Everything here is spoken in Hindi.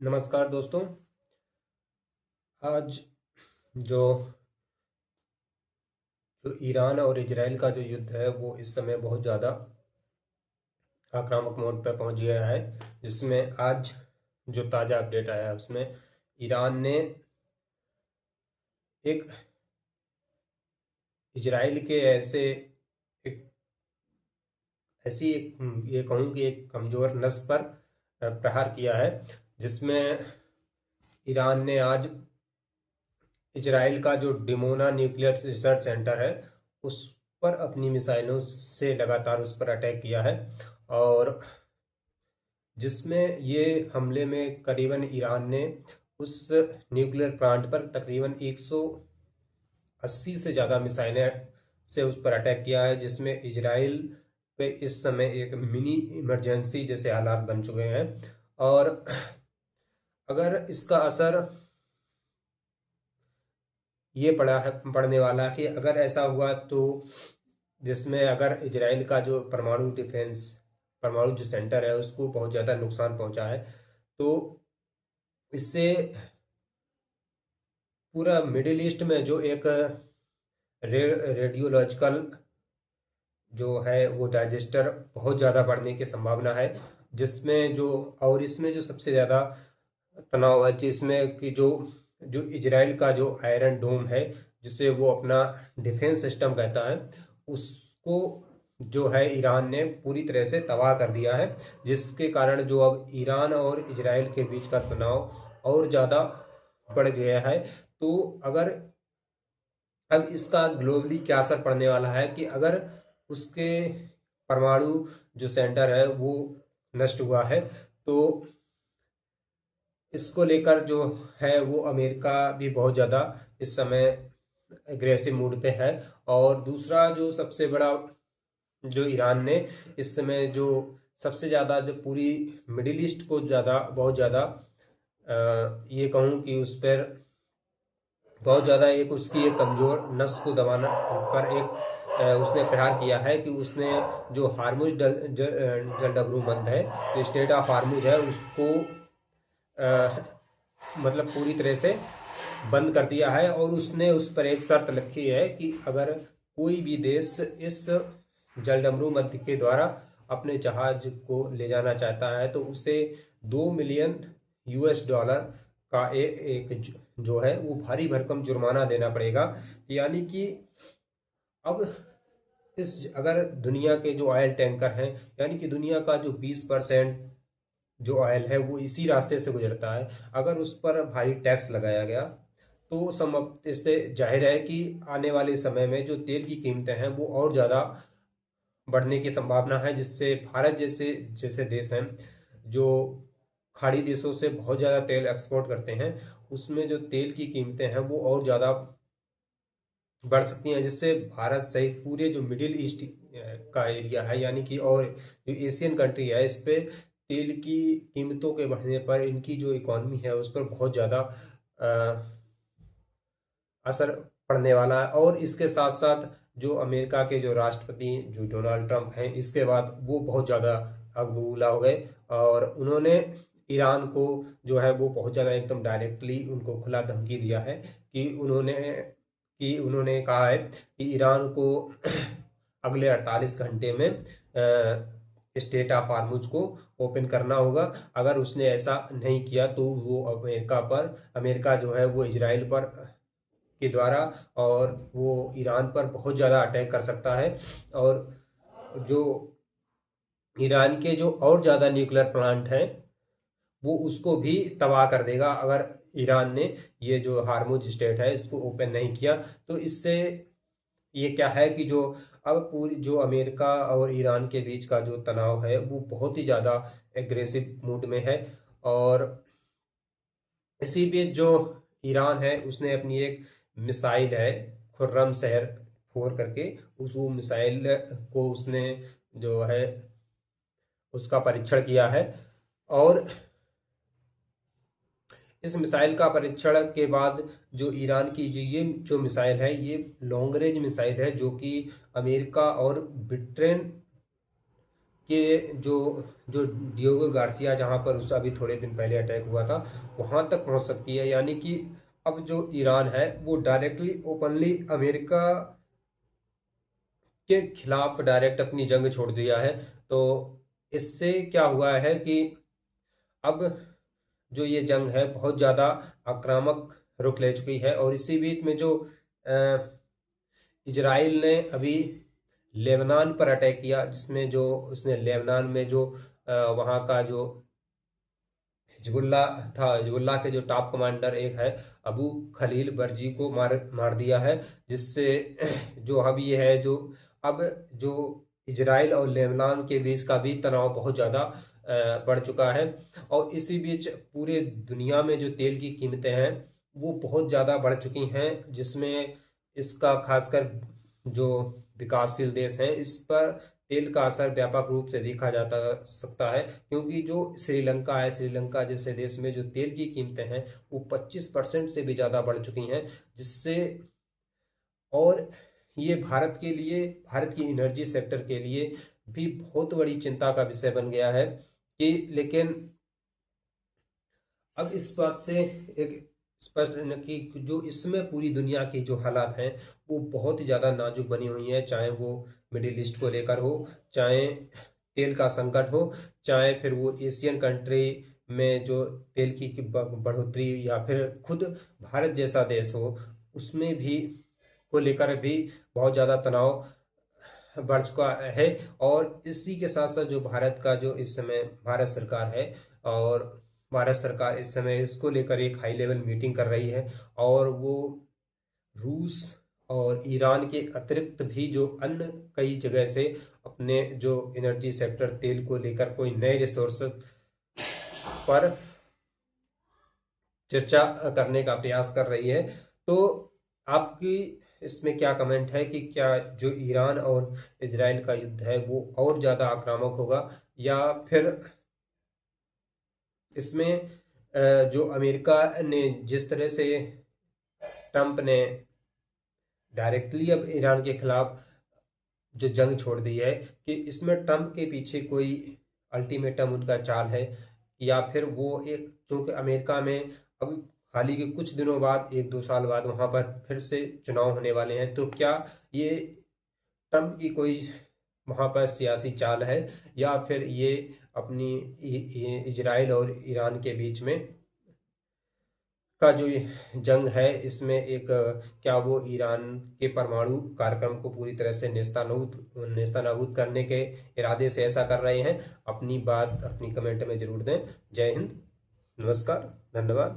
नमस्कार दोस्तों। आज जो जो ईरान और इजराइल का जो युद्ध है वो इस समय बहुत ज़्यादा आक्रामक मोड पर पहुंच गया है। जिसमें आज जो ताज़ा अपडेट आया है उसमें ईरान ने एक इजराइल के एक ऐसी एक ये कहूँ कि एक कमज़ोर नस पर प्रहार किया है। जिसमें ईरान ने आज इजराइल का जो डिमोना न्यूक्लियर रिसर्च सेंटर है उस पर अपनी मिसाइलों से लगातार उस पर अटैक किया है। और जिसमें ये हमले में करीबन ईरान ने उस न्यूक्लियर प्लांट पर तकरीबन 180 से ज़्यादा मिसाइलें से उस पर अटैक किया है। जिसमें इजराइल पे इस समय एक मिनी इमरजेंसी जैसे हालात बन चुके हैं। और अगर इसका असर ये पड़ने वाला है कि अगर ऐसा हुआ तो जिसमें अगर इजराइल का जो परमाणु जो सेंटर है उसको बहुत ज़्यादा नुकसान पहुंचा है तो इससे पूरा मिडिल ईस्ट में जो एक रेडियोलॉजिकल जो है वो डाइजेस्टर बहुत ज़्यादा बढ़ने की संभावना है। जिसमें जो और इसमें जो सबसे ज़्यादा तनाव है जिसमें कि जो जो इजराइल का जो आयरन डोम है जिसे वो अपना डिफेंस सिस्टम कहता है उसको जो है ईरान ने पूरी तरह से तबाह कर दिया है। जिसके कारण जो अब ईरान और इजराइल के बीच का तनाव और ज़्यादा बढ़ गया है। तो अगर अब इसका ग्लोबली क्या असर पड़ने वाला है कि अगर उसके परमाणु जो सेंटर है वो नष्ट हुआ है तो इसको लेकर जो है वो अमेरिका भी बहुत ज़्यादा इस समय एग्रेसिव मूड पे है। और दूसरा जो सबसे बड़ा जो ईरान ने इस समय जो सबसे ज़्यादा जो पूरी मिडिल ईस्ट को बहुत ज़्यादा ये कहूँ कि उस पर बहुत ज़्यादा एक उसकी एक कमज़ोर नस को दबाना पर एक उसने प्रहार किया है कि उसने जो हार्मुज जलडब्रू बंद है जो स्टेट ऑफ हार्मुज है उसको मतलब पूरी तरह से बंद कर दिया है। और उसने उस पर एक शर्त रखी है कि अगर कोई भी देश इस जलडमरू मध्य के द्वारा अपने जहाज को ले जाना चाहता है तो उसे 2 मिलियन US डॉलर का एक जो है वो भारी भरकम जुर्माना देना पड़ेगा। यानी कि अब अगर दुनिया के जो ऑयल टैंकर हैं यानी कि दुनिया का जो 20% जो ऑयल है वो इसी रास्ते से गुजरता है, अगर उस पर भारी टैक्स लगाया गया तो इससे जाहिर है कि आने वाले समय में जो तेल की कीमतें हैं वो और ज़्यादा बढ़ने की संभावना है। जिससे भारत जैसे जैसे देश हैं जो खाड़ी देशों से बहुत ज़्यादा तेल एक्सपोर्ट करते हैं उसमें जो तेल की कीमतें हैं वो और ज़्यादा बढ़ सकती हैं। जिससे भारत सहित पूरे जो मिडिल ईस्ट का एरिया है यानी कि और जो एशियन कंट्री है इस पे तेल की कीमतों के बढ़ने पर इनकी जो इकॉनमी है उस पर बहुत ज़्यादा असर पड़ने वाला है। और इसके साथ साथ जो अमेरिका के जो राष्ट्रपति जो डोनाल्ड ट्रंप हैं इसके बाद वो बहुत ज़्यादा आग बबूला हो गए और उन्होंने ईरान को जो है वो बहुत ज़्यादा एकदम डायरेक्टली उनको खुला धमकी दिया है कि उन्होंने कहा है कि ईरान को अगले 48 घंटे में स्टेट ऑफ हार्मुज को ओपन करना होगा। अगर उसने ऐसा नहीं किया तो वो अमेरिका जो है वो इजराइल पर के द्वारा और वो ईरान पर बहुत ज़्यादा अटैक कर सकता है। और जो ईरान के जो और ज़्यादा न्यूक्लियर प्लांट हैं वो उसको भी तबाह कर देगा अगर ईरान ने ये जो हार्मुज स्टेट है इसको ओपन नहीं किया। तो इससे ये क्या है कि जो अब पूरी जो अमेरिका और ईरान के बीच का जो तनाव है वो बहुत ही ज़्यादा एग्रेसिव मूड में है। और इसी बीच जो ईरान है उसने अपनी एक मिसाइल है खुर्रम शहर 4 करके उस वो मिसाइल को उसने जो है उसका परीक्षण किया है। और इस मिसाइल का परीक्षण के बाद जो ईरान की ये जो मिसाइल है ये लॉन्ग रेंज मिसाइल है जो कि अमेरिका और ब्रिटेन कि जो जो डियोगो गार्सिया जहाँ पर उसका अभी थोड़े दिन पहले अटैक हुआ था वहाँ तक पहुँच सकती है। यानी कि अब जो ईरान है वो डायरेक्टली ओपनली अमेरिका के खिलाफ डायरेक्ट अपनी जंग छोड़ दिया है। तो इससे क्या हुआ है कि अब जो ये जंग है बहुत ज़्यादा आक्रामक रुख ले चुकी है। और इसी बीच में जो इजराइल ने अभी लेबनान पर अटैक किया, जिसमें जो उसने लेबनान में जो वहाँ का जो हिजबुल्ला था, हिजबुल्ला के जो टॉप कमांडर एक है अबू खलील बर्जी को मार दिया है। जिससे जो अब ये है जो अब जो इजराइल और लेबनान के बीच का भी तनाव बहुत ज़्यादा बढ़ चुका है। और इसी बीच पूरे दुनिया में जो तेल की कीमतें हैं वो बहुत ज़्यादा बढ़ चुकी हैं, जिसमें इसका खासकर जो विकासशील देश हैं इस पर तेल का असर व्यापक रूप से देखा जाता सकता है। क्योंकि जो श्रीलंका है, श्रीलंका जैसे देश में जो तेल की कीमतें हैं वो 25% से भी ज़्यादा बढ़ चुकी हैं। जिससे और ये भारत के लिए, भारत की एनर्जी सेक्टर के लिए भी बहुत बड़ी चिंता का विषय बन गया है कि लेकिन अब इस बात से एक स्पष्ट है कि जो इसमें पूरी दुनिया की जो हालात हैं वो बहुत ही ज़्यादा नाजुक बनी हुई हैं। चाहे वो मिडिल ईस्ट को लेकर हो, चाहे तेल का संकट हो, चाहे फिर वो एशियन कंट्री में जो तेल की बढ़ोतरी, या फिर खुद भारत जैसा देश हो उसमें भी को लेकर भी बहुत ज़्यादा तनाव बढ़ चुका है। और इसी के साथ साथ जो भारत का जो इस समय भारत सरकार है, और भारत सरकार इस समय इसको लेकर एक हाई लेवल मीटिंग कर रही है। और वो रूस और ईरान के अतिरिक्त भी जो अन्य कई जगह से अपने जो एनर्जी सेक्टर तेल को लेकर कोई नए रिसोर्सेज पर चर्चा करने का प्रयास कर रही है। तो आपकी इसमें क्या कमेंट है कि क्या जो ईरान और इजराइल का युद्ध है वो और ज़्यादा आक्रामक होगा, या फिर इसमें जो अमेरिका ने जिस तरह से ट्रंप ने डायरेक्टली अब ईरान के खिलाफ जो जंग छोड़ दी है, कि इसमें ट्रंप के पीछे कोई अल्टीमेटम उनका चाल है, या फिर वो एक चूंकि अमेरिका में अब हाल ही के कुछ दिनों बाद, एक दो साल बाद वहां पर फिर से चुनाव होने वाले हैं, तो क्या ये ट्रंप की कोई वहां पर सियासी चाल है, या फिर ये अपनी इजराइल और ईरान के बीच में का जो ये जंग है इसमें एक क्या वो ईरान के परमाणु कार्यक्रम को पूरी तरह से नेस्तानाबूद करने के इरादे से ऐसा कर रहे हैं? अपनी बात अपनी कमेंट में जरूर दें। जय हिंद, नमस्कार, धन्यवाद।